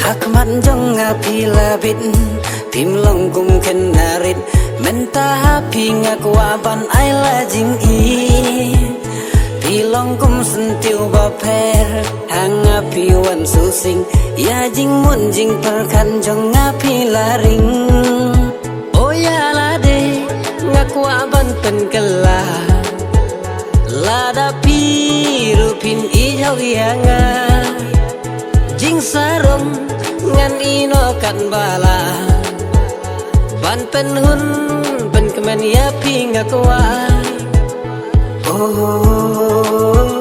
Hak man jong ngapi labit Pim long kum kenarit Mentah pi ngakwaban ai la jing i Pilong kum sentiu baper Hanga pi wan susing Ya jing mun jing perkan jong ngapi laring Oh ya lade ngakwaban penkela Lada pi rupin ijau yanga Jing sarong ngan ino kan bala Ban penhun pen kemen ya pi ngakwa Oh